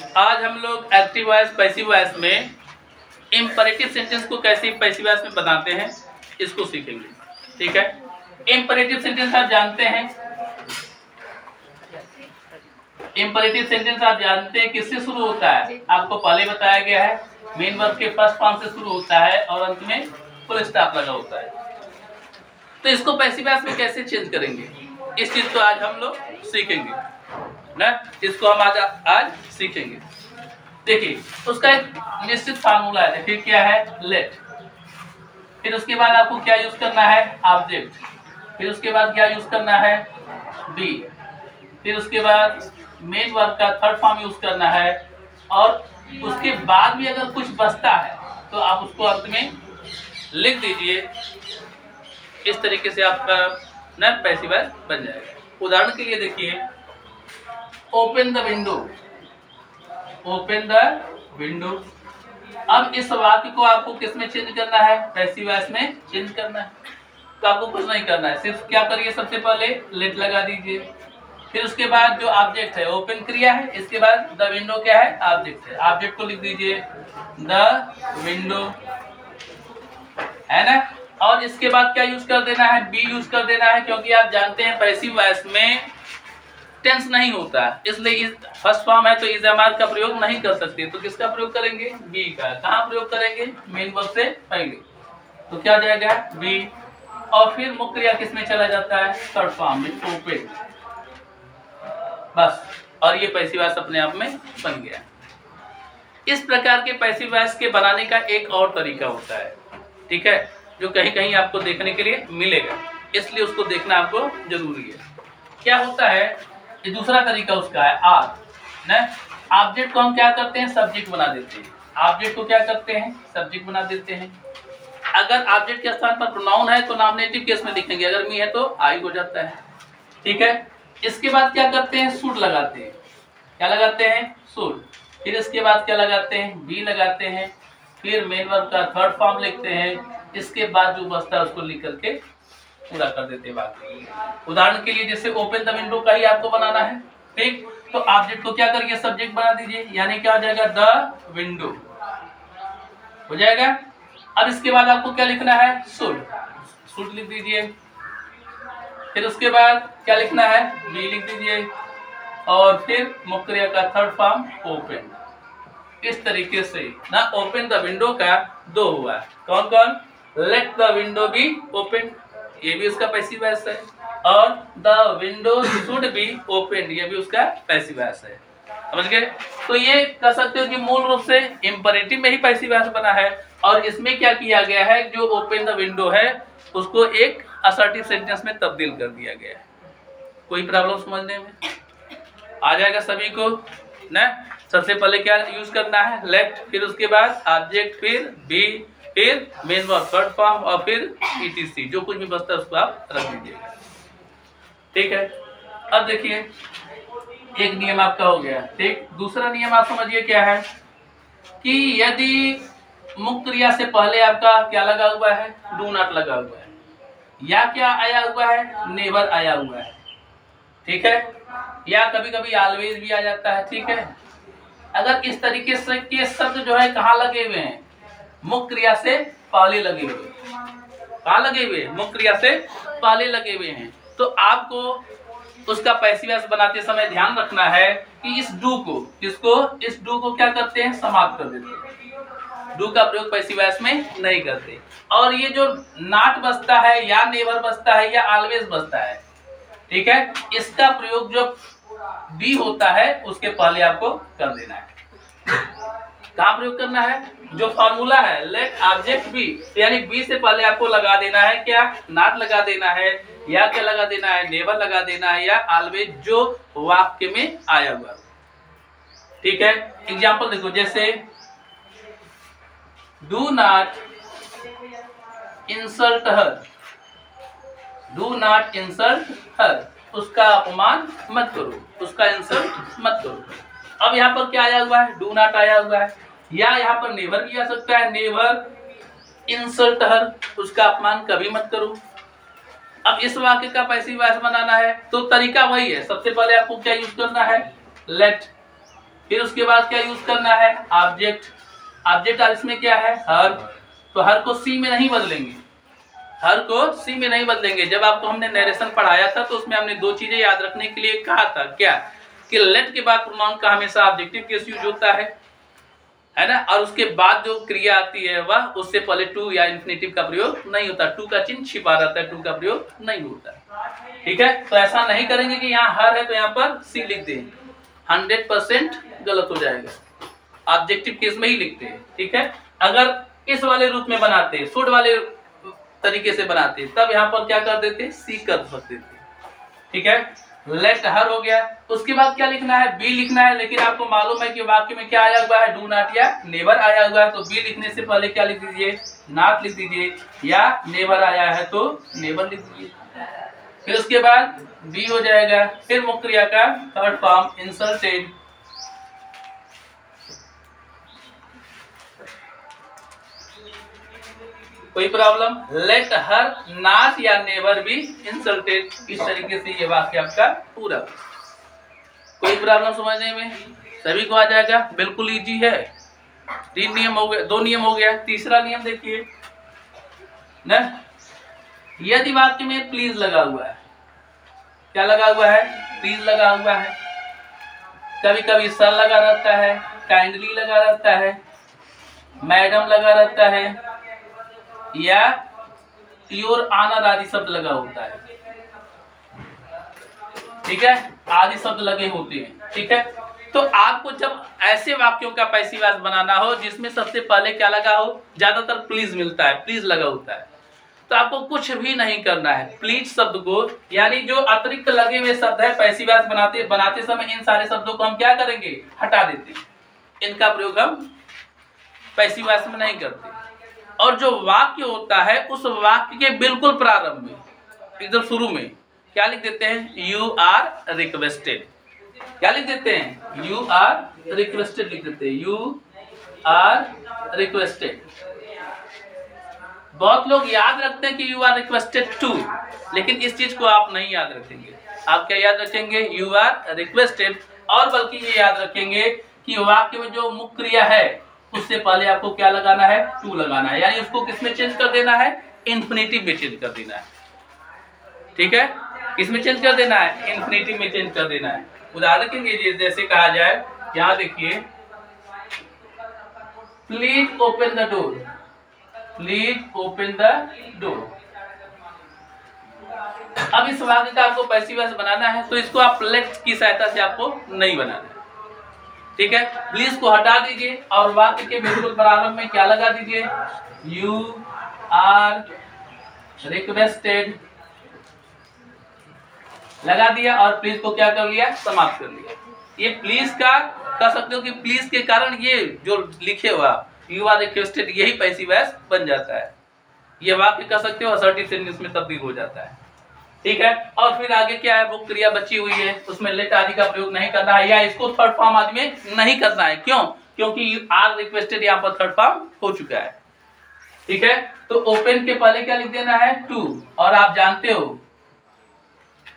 आज हम लोग एक्टिव वॉइस पैसिव वॉइस में इम्परेटिव सेंटेंस को कैसे पैसिव वॉइस में बनाते हैं इसको सीखेंगे। ठीक है, इम्परेटिव सेंटेंस आप जानते हैं, इम्परेटिव सेंटेंस आप जानते हैं किससे शुरू होता है, आपको पहले बताया गया है। मेन वर्ब के फर्स्ट फॉर्म से शुरू होता है और अंत में फुल स्टॉप लगा होता है। तो इसको पैसिव वॉइस में कैसे चेंज करेंगे, इस चीज को आज हम लोग सीखेंगे ना, इसको हम आज सीखेंगे। देखिए उसका एक निश्चित फार्मूला है, देखिए क्या है, लेट, फिर उसके बाद आपको क्या यूज करना है, ऑब्जेक्ट, फिर उसके बाद क्या यूज करना है, बी, फिर उसके बाद मेन वर्ब का थर्ड फॉर्म यूज करना है, और उसके बाद भी अगर कुछ बचता है तो आप उसको अंत में लिख दीजिए। इस तरीके से आपका ना पैसिव वॉइस बन जाएगा। उदाहरण के लिए देखिए, open the window, open the window. अब इस वाक्य को आपको किस में चेंज करना है, पैसिव वॉइस में चेंज करना है। तो आपको कुछ नहीं करना है, सिर्फ क्या करिए, सबसे पहले लेट लगा दीजिए, फिर उसके बाद जो ऑब्जेक्ट है ओपन क्रिया है, इसके बाद द विंडो क्या है, ऑब्जेक्ट है, ऑब्जेक्ट को लिख दीजिए द विंडो, है ना। और इसके बाद क्या यूज कर देना है, बी यूज कर देना है, क्योंकि आप जानते हैं पैसिव वॉइस में टेंस नहीं होता, इसलिए फर्स्ट फॉर्म है तो इज एम आर का प्रयोग नहीं कर सकते। तो किसका प्रयोग करेंगे, बी का। कहाँ प्रयोग करेंगे, मेन वर्ब से पहले, तो क्या हो जाएगा, बी। और फिर मुख्य क्रिया किस में चला जाता है, थर्ड फॉर्म में, ओपन, बस। और ये पैसिव वॉइस अपने आप में बन गया। इस प्रकार के पैसिव वॉइस के बनाने का एक और तरीका होता है, ठीक है, जो कहीं कहीं आपको देखने के लिए मिलेगा, इसलिए उसको देखना आपको जरूरी है। क्या होता है, ये दूसरा तरीका उसका है, आर ना। ऑब्जेक्ट को हम क्या करते हैं, सब्जेक्ट बना देते हैं, ऑब्जेक्ट को क्या करते हैं, सब्जेक्ट बना देते हैं। अगर ऑब्जेक्ट के स्थान पर प्रोनाउन है तो नॉमिनेटिव केस में लिखेंगे, अगर मी है तो आई हो जाता है, ठीक है। इसके बाद क्या करते हैं, शुड लगाते हैं, क्या लगाते हैं, शुड। फिर इसके बाद क्या लगाते हैं, बी लगाते हैं, फिर मेन वर्ब का थर्ड फॉर्म लिखते हैं, इसके बाद जो बचता है उसको लिख करके पूरा कर देते हैं बाकी। उदाहरण के लिए जैसे ओपन द विंडो का ही आपको बनाना है, ठीक, तो ऑब्जेक्ट को क्या करिए, सब्जेक्ट बना दीजिए, यानी क्या हो जाएगा, द विंडो हो जाएगा। अब इसके बाद आपको क्या लिखना है, शुड, शुड लिख दीजिए, फिर उसके बाद क्या लिखना है, बी लिख दीजिए, और फिर मुख्य क्रिया का थर्ड फॉर्म ओपन। इस तरीके से ना ओपन द विंडो का दो हुआ, कौन कौन, let the window be open, ये भी उसका पैसिव वॉइस है, और the window should be open, ये भी उसका पैसिव वॉइस है, समझ गए। तो ये कह सकते हो कि मूल रूप से इंपरेटिव में ही पैसिव वॉइस बना है, और इसमें क्या किया गया है, जो ओपन द विंडो है उसको एक असर्टिव सेंटेंस में तब्दील कर दिया गया है। कोई प्रॉब्लम समझने में आ जाएगा सभी को ना। सबसे पहले क्या यूज करना है, लेट, फिर उसके बाद ऑब्जेक्ट, फिर बी, फिर मेन वर्ब थर्ड फॉर्म, और फिर ईटीसी, जो कुछ भी बचता है उसको आप रख दीजिएगा, ठीक है। अब देखिए एक नियम आपका हो गया, ठीक। दूसरा नियम आप समझिए क्या है, कि यदि मुख्य क्रिया से पहले आपका क्या लगा हुआ है, डू नॉट लगा हुआ है, या क्या आया हुआ है, नेवर आया हुआ है, ठीक है, या कभी कभी ऑलवेज भी आ जाता है, ठीक है। अगर इस तरीके से के शब्द जो है कहाँ लगे हुए हैं, मुख्य क्रिया से पहले लगे हुए, कहाँ लगे हुए, मुख्य क्रिया से पहले लगे हुए हैं, तो आपको उसका पैसिव वॉइस बनाते समय ध्यान रखना है कि इस डू को, किसको, इस डू को क्या करते हैं, समाप्त कर देते हैं, डू का प्रयोग पैसिव वॉइस में नहीं करते। और ये जो नॉट बचता है, या नेवर बचता है, या ऑलवेज बचता है, ठीक है, इसका प्रयोग जो बी होता है उसके पहले आपको कर देना है। कहाँ प्रयोग करना है, जो फॉर्मूला है लेट ऑब्जेक्ट बी, यानी बी से पहले आपको लगा देना है क्या, नॉट लगा देना है, या क्या लगा देना है, नेवर लगा देना है, या ऑलवेज जो वाक्य में आया हुआ, ठीक है। एग्जाम्पल देखो, जैसे do not insult her, do not insult her, उसका अपमान मत करो, उसका इंसल्ट मत करो। अब यहाँ पर क्या आया हुआ है, डू नॉट आया हुआ है, या यहाँ पर नेवर भी आ सकता है, नेवर इंसल्ट हर, उसका अपमान कभी मत करो। अब इस वाक्य का पैसिव वॉइस बनाना है तो तरीका वही है, सबसे पहले आपको क्या यूज करना है, लेट, फिर उसके बाद क्या यूज करना है, ऑब्जेक्ट। ऑब्जेक्ट और इसमें क्या है, हर। तो हर को सी में नहीं बदलेंगे, हर को सी में नहीं बदलेंगे। जब आपको हमने नरेशन पढ़ाया था तो उसमें हमने 2 चीजें याद रखने के लिए कहा था, क्या कि लेट के बाद प्रोनाउन का हमेशा ऑब्जेक्टिव केस यूज होता है ना, और उसके बाद जो क्रिया आती है वह उससे पहले टू या इन्फिनेटिव का प्रयोग नहीं होता, टू का चिन्ह छिपा रहता है, टू का प्रयोग नहीं होता। ठीक है, तो ऐसा नहीं करेंगे कि यहाँ हर है तो यहाँ पर सी लिख दें, 100% गलत हो जाएगा, ऑब्जेक्टिव केस में ही लिखते हैं। ठीक है, अगर इस वाले रूप में बनाते, शुड वाले तरीके से बनाते, तब यहाँ पर क्या कर देते, सी कर सकते थे। ठीक है, लेट हर हो गया। उसके बाद क्या लिखना है, बी लिखना है, लेकिन आपको मालूम है कि वाक्य में क्या आया हुआ है, डू नॉट या नेवर आया हुआ है, तो बी लिखने से पहले क्या लिख दीजिए, नॉट लिख दीजिए, या नेवर आया है तो नेवर लिख दीजिए। फिर उसके बाद बी हो जाएगा। फिर मुख्य क्रिया का थर्ड फॉर्म इंसल्टेड, कोई प्रॉब्लम, लेट हर नॉट या नेवर बी इंसल्टेड। इस तरीके से ये वाक्य आपका पूरा। कोई प्रॉब्लम समझने में, सभी को आ जाएगा, बिल्कुल इजी है। 3 नियम हो गए, 2 नियम हो गया। तीसरा नियम देखिए ना, यदि वाक्य में प्लीज लगा हुआ है, क्या लगा हुआ है, प्लीज लगा हुआ है, कभी कभी सर लगा रहता है, काइंडली लगा रहता है, मैडम लगा रहता है, या योर ऑनर आदि शब्द लगा होता है। ठीक है, आदि शब्द लगे होते हैं। ठीक है, तो आपको जब ऐसे वाक्यों का पैसिव वॉइस बनाना हो जिसमें सबसे पहले क्या लगा हो, ज्यादातर प्लीज मिलता है, प्लीज लगा होता है, तो आपको कुछ भी नहीं करना है। प्लीज शब्द को, यानी जो अतिरिक्त लगे हुए शब्द है पैसिव वॉइस बनाते समय, इन सारे शब्दों को हम क्या करेंगे, हटा देते हैं। इनका प्रयोग हम पैसिव वॉइस में नहीं करते। और जो वाक्य होता है उस वाक्य के बिल्कुल प्रारंभ में, एकदम शुरू में क्या लिख देते हैं, यू आर रिक्वेस्टेड। क्या लिख देते हैं, यू आर रिक्वेस्टेड लिख देते हैं, यू आर रिक्वेस्टेड। बहुत लोग याद रखते हैं कि यू आर रिक्वेस्टेड टू, लेकिन इस चीज को आप नहीं याद रखेंगे। आप क्या याद रखेंगे, यू आर रिक्वेस्टेड। और बल्कि ये याद रखेंगे कि वाक्य में जो मुख्य क्रिया है उससे पहले आपको क्या लगाना है, टू लगाना है, यानी उसको किसमें चेंज कर देना है, इन्फिनेटिव में चेंज कर देना है। ठीक है, किसमें चेंज कर देना है, इन्फिनेटिव में चेंज कर देना है। उदाहरण के लिए जैसे कहा जाए, यहां देखिए, please open the door, please open the door. अब इस वाक्य का आपको पैसिव वॉइस बनाना है, तो इसको आप लेट की सहायता से आपको नहीं बनाना है। ठीक है, प्लीज को हटा दीजिए और वाक्य के बिल्कुल प्रारंभ में क्या लगा दीजिए, यू आर रिक्वेस्टेड लगा दिया, और प्लीज को क्या कर लिया, समाप्त कर लिया। ये प्लीज का कह सकते हो कि प्लीज के कारण ये जो लिखे हुआ यू आर रिक्वेस्टेड, यही पैसिव वॉइस बन जाता है। ये वाक्य कह सकते हो असर्टिव सेंटेंस में तब्दील हो जाता है। ठीक है, और फिर आगे क्या है, वो क्रिया बची हुई है, उसमें लेट आदि का प्रयोग नहीं करना है, या इसको थर्ड फॉर्म आदि में नहीं करना है। क्यों, क्योंकि आर रिक्वेस्टेड यहाँ पर थर्ड फॉर्म हो चुका है। ठीक है, तो ओपन के पहले क्या लिख देना है, टू। और आप जानते हो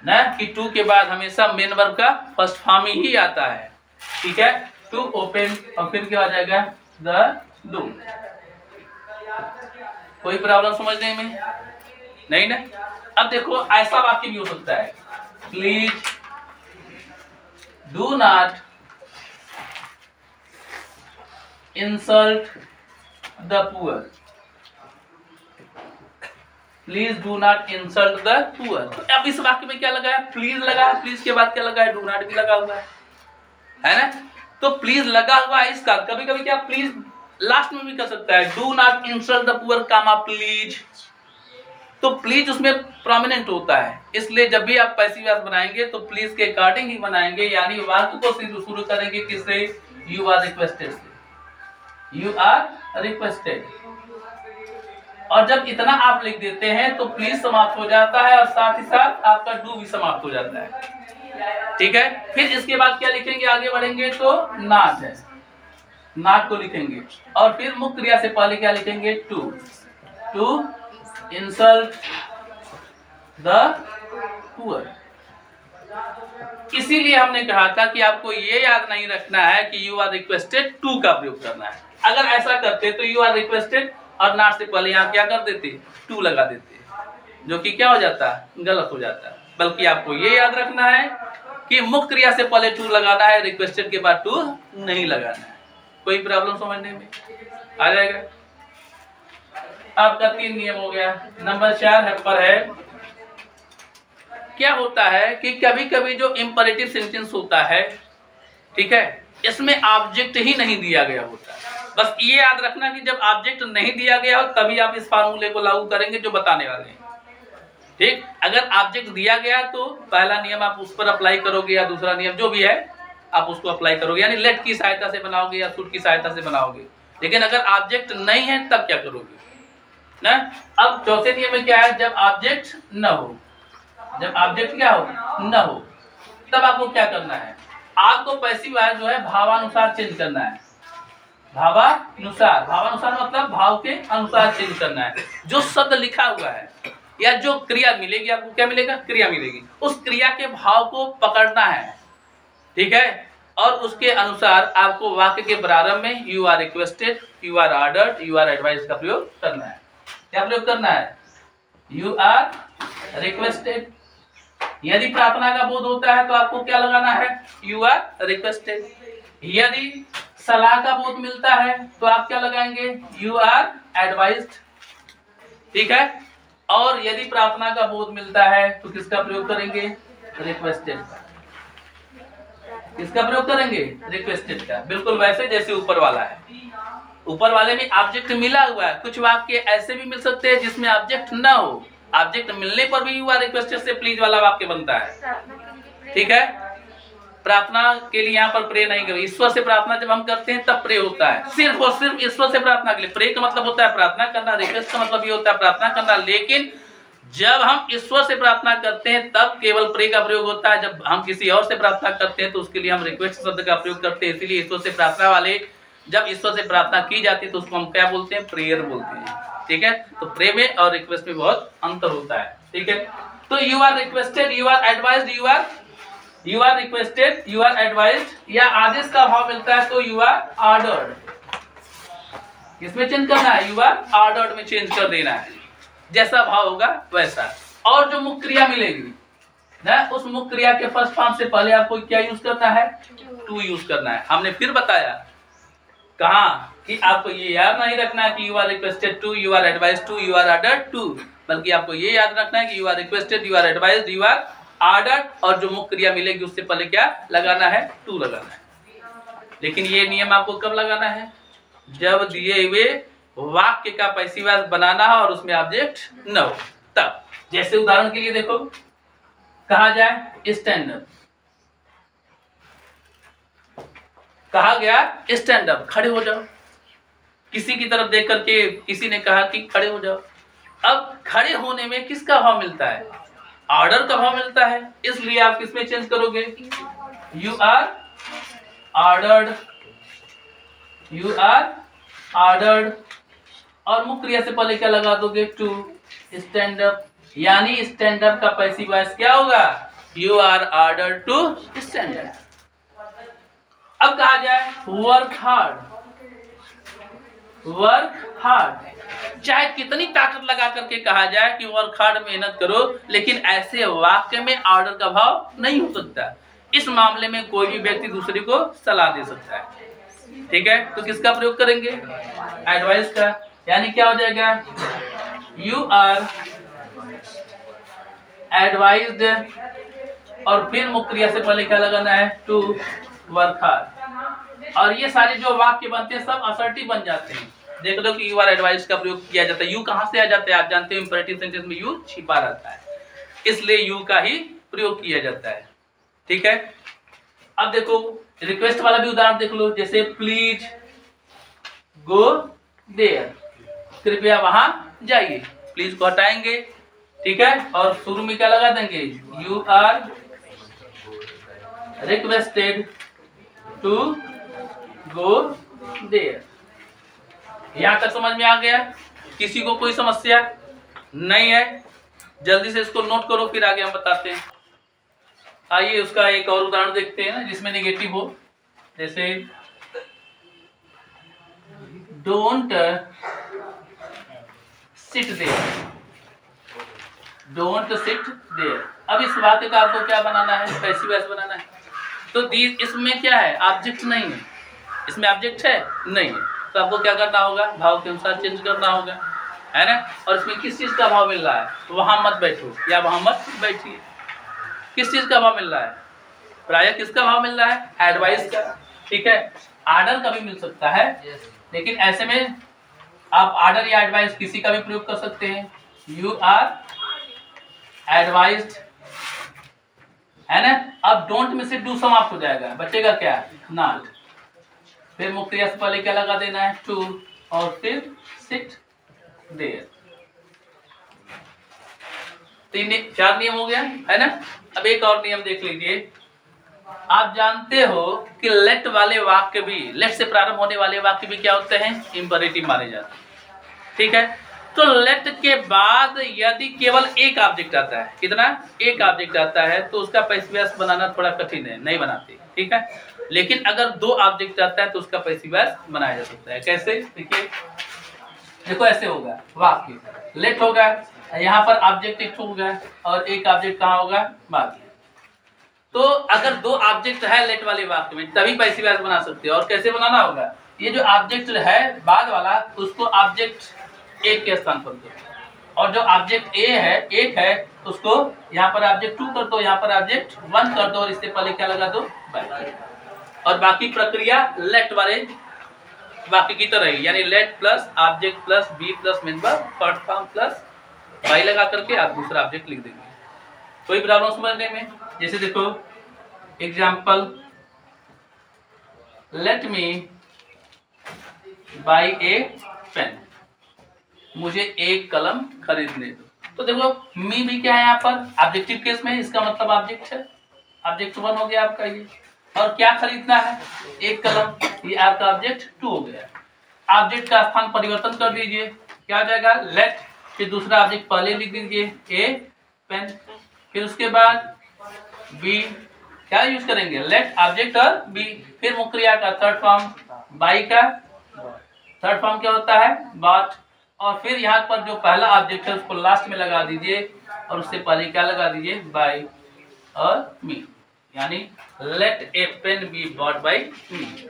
ना कि टू के बाद हमेशा मेन वर्ब का फर्स्ट फॉर्म ही आता है। ठीक है, टू ओपन, और फिर क्या हो जाएगा, द डोर। कोई प्रॉब्लम समझने में नहीं ना। अब देखो, ऐसा वाक्य भी हो सकता है, please do not insult the poor, please do not insult the poor. अब इस वाक्य में क्या लगा है, प्लीज लगा है, प्लीज के बाद क्या लगा है, डू नॉट भी लगा हुआ है ना। तो प्लीज लगा हुआ है, इसका कभी कभी क्या प्लीज लास्ट में भी कर सकता है, do not insult the poor comma please. तो प्लीज उसमें प्रोमिनेंट होता है, इसलिए जब भी आप पैसिव वॉइस बनाएंगे तो प्लीज के अकॉर्डिंग ही बनाएंगे, यानी वाक्य को शुरू करेंगे किससे, यू आर रिक्वेस्टेड से, यू आर रिक्वेस्टेड। और जब इतना आप लिख देते हैं तो प्लीज समाप्त हो जाता है, और साथ ही साथ आपका डू भी समाप्त हो जाता है। ठीक है, फिर इसके बाद क्या लिखेंगे, आगे बढ़ेंगे तो नॉट है, नॉट को लिखेंगे, और फिर मुख्य क्रिया से पहले क्या लिखेंगे, to, to insult the poor. इसीलिए हमने कहा था कि आपको ये याद नहीं रखना है कि यू आर रिक्वेस्टेड टू का प्रयोग करना है। अगर ऐसा करते तो यू आर रिक्वेस्टेड और नॉट से पहले यहाँ क्या कर देते, टू लगा देते, जो कि क्या हो जाता, गलत हो जाता। बल्कि आपको ये याद रखना है कि मुख्य क्रिया से पहले टू लगाना है, रिक्वेस्टेड के बाद टू नहीं लगाना है। कोई प्रॉब्लम समझने में आ जाएगा। आपका 3 नियम हो गया। नंबर 4 पर है, क्या होता है कि कभी कभी जो इंपरेटिव सेंटेंस होता है, ठीक है, इसमें ऑब्जेक्ट ही नहीं दिया गया होता। बस ये याद रखना कि जब ऑब्जेक्ट नहीं दिया गया हो तभी आप इस फार्मूले को लागू करेंगे जो बताने वाले हैं। ठीक, अगर ऑब्जेक्ट दिया गया तो पहला नियम आप उस पर अप्लाई करोगे या दूसरा नियम जो भी है आप उसको अप्लाई करोगे, यानी लेट की सहायता से बनाओगे या शुड की सहायता से बनाओगे। लेकिन अगर ऑब्जेक्ट नहीं है तब क्या करोगे ना। अब चौथे नियम में क्या है, जब ऑब्जेक्ट न हो, जब ऑब्जेक्ट क्या हो, न हो, तब आपको क्या करना है, आपको पैसिव वॉइस जो है भावानुसार चेंज करना है। भावानुसार, भावानुसार मतलब भाव के अनुसार चेंज करना है। जो शब्द लिखा हुआ है या जो क्रिया मिलेगी, आपको क्या मिलेगा, क्रिया मिलेगी, उस क्रिया के भाव को पकड़ना है, ठीक है, और उसके अनुसार आपको वाक्य के प्रारंभ में you are requested, you are ordered, you are advise का प्रयोग करना है। क्या प्रयोग करना है, यू आर रिक्वेस्टेड। यदि प्रार्थना का बोध होता है तो आपको क्या लगाना है, यू आर रिक्वेस्टेड। यदि सलाह का बोध मिलता है तो आप क्या लगाएंगे, यू आर एडवाइज्ड, ठीक है। और यदि प्रार्थना का बोध मिलता है तो किसका प्रयोग करेंगे, रिक्वेस्टेड का। किसका प्रयोग करेंगे, रिक्वेस्टेड का। बिल्कुल वैसे जैसे ऊपर वाला है, ऊपर वाले में ऑब्जेक्ट मिला हुआ है। कुछ वाक्य ऐसे भी मिल सकते हैं जिसमें ऑब्जेक्ट ना हो, ऑब्जेक्ट मिलने पर भी यू आर रिक्वेस्टेड से प्लीज वाला वाक्य बनता है, ठीक है। प्रार्थना के लिए यहाँ पर प्रे नहीं करो, ईश्वर से प्रार्थना जब हम करते हैं तब प्रे होता है, सिर्फ और सिर्फ ईश्वर से प्रार्थना के लिए। प्रे का मतलब होता है प्रार्थना करना, रिक्वेस्ट का मतलब ये होता है प्रार्थना करना। लेकिन जब हम ईश्वर से प्रार्थना करते हैं तब केवल प्रे का प्रयोग होता है। जब हम किसी और से प्रार्थना करते हैं तो उसके लिए हम रिक्वेस्ट शब्द का प्रयोग करते हैं। इसीलिए ईश्वर से प्रार्थना वाले, जब ईश्वर से प्रार्थना की जाती है तो उसको हम क्या बोलते हैं, प्रेयर बोलते हैं, ठीक है। तो प्रे में और रिक्वेस्ट में बहुत अंतर होता है, ठीक है। तो you are requested, you are advised, you are requested, you are advised, या आदेश का भाव मिलता है तो यू आर ऑर्डर्ड। किसमें चेंज करना है, यू आर ऑर्डर्ड में चेंज कर देना है, जैसा भाव होगा वैसा। और जो मुख्य क्रिया मिलेगी ना, उस मुख्य क्रिया के फर्स्ट फॉर्म से पहले आपको क्या यूज करना है, टू यूज करना है। हमने फिर बताया कहा कि आपको ये याद नहीं रखना है कि you are requested to, you are advised to, you are ordered to, बल्कि आपको ये याद रखना है कि you are requested, you are advised, you are ordered, और जो मुख्य क्रिया मिलेगी उससे पहले क्या लगाना है, टू लगाना है। लेकिन ये नियम आपको कब लगाना है, जब दिए हुए वाक्य का पैसिव वॉइस बनाना हो और उसमें ऑब्जेक्ट न हो तब। जैसे उदाहरण के लिए देखो, कहा जाए स्टैंड अप, कहा गया स्टैंड अप, खड़े हो जाओ। किसी की तरफ देख करके किसी ने कहा कि खड़े हो जाओ। अब खड़े होने में किसका भाव मिलता है, ऑर्डर का भाव मिलता है, इसलिए आप किसमें चेंज करोगे, you are ordered, you are ordered, और मुख्य क्रिया से पहले क्या लगा दोगे, टू, स्टैंड अप। यानी स्टैंड अप का पैसिव वॉइस क्या होगा, you are ordered to stand up. अब कहा जाए वर्क हार्ड, वर्क हार्ड, चाहे कितनी ताकत लगा करके कहा जाए कि वर्क हार्ड, मेहनत करो, लेकिन ऐसे वाक्य में ऑर्डर का भाव नहीं हो सकता। इस मामले में कोई भी व्यक्ति दूसरे को सलाह दे सकता है, ठीक है। तो किसका प्रयोग करेंगे, एडवाइस का। यानी क्या हो जाएगा, यू आर एडवाइज्ड, और फिर मुख्य क्रिया से पहले क्या लगाना है, टू वर्क हार्ड। और ये सारे जो वाक्य बनते हैं सब असर्टिव बन जाते हैं। देख लो कि यू आर एडवाइज्ड का प्रयोग किया जाता है। यू कहां से आ जाता है, आप जानते हो इंपरेटिव सेंटेंस में यू छिपा रहता है, इसलिए यू का ही प्रयोग किया जाता है, ठीक है। अब देखो रिक्वेस्ट वाला भी उदाहरण देख लो, जैसे प्लीज गो देयर, कृपया वहां जाइए। प्लीज को हटाएंगे, ठीक है, और शुरू में क्या लगा देंगे, you are requested to go there. यहां तक समझ में आ गया, किसी को कोई समस्या नहीं है, जल्दी से इसको नोट करो, फिर आगे हम बताते हैं। आइए उसका एक और उदाहरण देखते हैं ना जिसमें नेगेटिव हो, जैसे don't sit there, don't sit there. अब इस वाक्य का आपको क्या बनाना है, पैसिव वॉइस बनाना है। तो इसमें क्या है, ऑब्जेक्ट नहीं है, इसमें ऑब्जेक्ट है नहीं है, तो आपको क्या करना होगा, भाव के अनुसार चेंज करना होगा, है ना। और इसमें किस चीज का भाव मिल रहा है, वहां मत बैठो या वहां मत बैठिए। किस चीज का भाव मिल रहा है, प्रायः किसका भाव मिल रहा है, एडवाइस का, ठीक है। आर्डर का भी मिल सकता है, लेकिन ऐसे में आप आर्डर या एडवाइस किसी का भी प्रयोग कर सकते हैं। यू आर एडवाइज्ड, है ना। अब डोंट में से डू समाप्त हो जाएगा, बचेगा क्या, नॉट। फिर मुख्य क्रिया से पहले क्या लगा देना है, टू, और फिर सिट देयर। 4 नियम हो गया, है ना। अब एक और नियम देख लीजिए। आप जानते हो कि लेट वाले वाक्य भी, लेट से प्रारंभ होने वाले वाक्य भी क्या होते हैं, इंपरेटिव माने जाते हैं, ठीक है। तो लेट के बाद यदि केवल एक ऑब्जेक्ट आता है, कितना, एक ऑब्जेक्ट आता है, तो उसका पैसिव वॉइस बनाना थोड़ा कठिन है, नहीं बनाते, ठीक है। लेकिन अगर 2 ऑब्जेक्ट आता है तो उसका पैसिव वॉइस बनाया जा सकता है। कैसे, देखिए, देखो ऐसे होगा, वाक्य लेट होगा, यहाँ पर ऑब्जेक्ट एक होगा और एक ऑब्जेक्ट कहाँ होगा, बाद में। तो अगर 2 ऑब्जेक्ट है लेट वाले वाक्य में तभी पैसिव वॉइस बना सकते हैं। और कैसे बनाना होगा, ये जो ऑब्जेक्ट है बाद वाला, उसको ऑब्जेक्ट एक के स्थान पर दो, और जो ऑब्जेक्ट ए है, एक है, उसको यहाँ पर ऑब्जेक्ट 2 कर दो, यहाँ पर ऑब्जेक्ट 1 कर दो, और इससे पहले क्या लगा दो, बाय। और बाकी प्रक्रिया लेट वाले वाक्य की तरह ही, यानी let plus object plus be plus member third form plus by लगा करके आप दूसरा ऑब्जेक्ट लिख देंगे। कोई प्रॉब्लम समझने में, जैसे देखो example, let me buy a pen, मुझे एक कलम खरीदने दो। तो देखो मी भी क्या है यहाँ पर ऑब्जेक्टिव केस में, इसका मतलब ऑब्जेक्ट है, ऑब्जेक्ट 1 हो गया आपका ये। और क्या खरीदना है, एक कलम, ये आपका ऑब्जेक्ट 2 हो गया। ऑब्जेक्ट का स्थान परिवर्तन कर दीजिए, क्या हो जाएगा, लेट, फिर दूसरा ऑब्जेक्ट पहले लिख दीजिए ए पेन, फिर उसके बाद बी, क्या यूज करेंगे, लेट ऑब्जेक्ट और बी, फिर मुख्य क्रिया का थर्ड फॉर्म, बाई का थर्ड फॉर्म क्या होता है, बॉट, और फिर यहाँ पर जो पहला ऑब्जेक्ट है उसको लास्ट में लगा दीजिए, और उससे पहले क्या लगा दीजिए, बाई और मी, यानी let a pen be bought by me.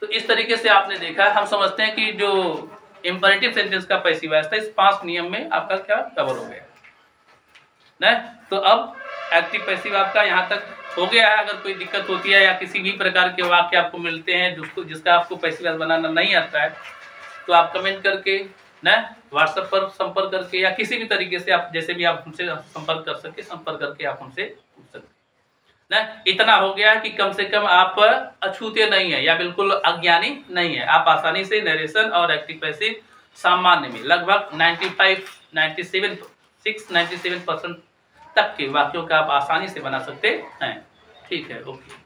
तो इस तरीके से आपने देखा, हम समझते हैं कि जो इंपरेटिव सेंटेंस का पैसिव वॉइस था, इस 5 नियम में आपका क्या कवर हो गया ना। तो अब एक्टिव पैसिव आपका यहाँ तक हो गया है। अगर कोई दिक्कत होती है या किसी भी प्रकार के वाक्य आपको मिलते हैं जिसका आपको पैसिव वॉइस बनाना नहीं आता है, तो आप कमेंट करके ना, व्हाट्सएप पर संपर्क करके, या किसी भी तरीके से आप जैसे भी आप हमसे संपर्क कर सके, संपर्क करके आप हमसे पूछ सकते ना। इतना हो गया कि कम से कम आप अछूते नहीं है या बिल्कुल अज्ञानी नहीं है, आप आसानी से नरेशन और एक्टिव पैसिव सामान्य में लगभग 97% तक के वाक्यों का आप आसानी से बना सकते हैं। ठीक है, ओके।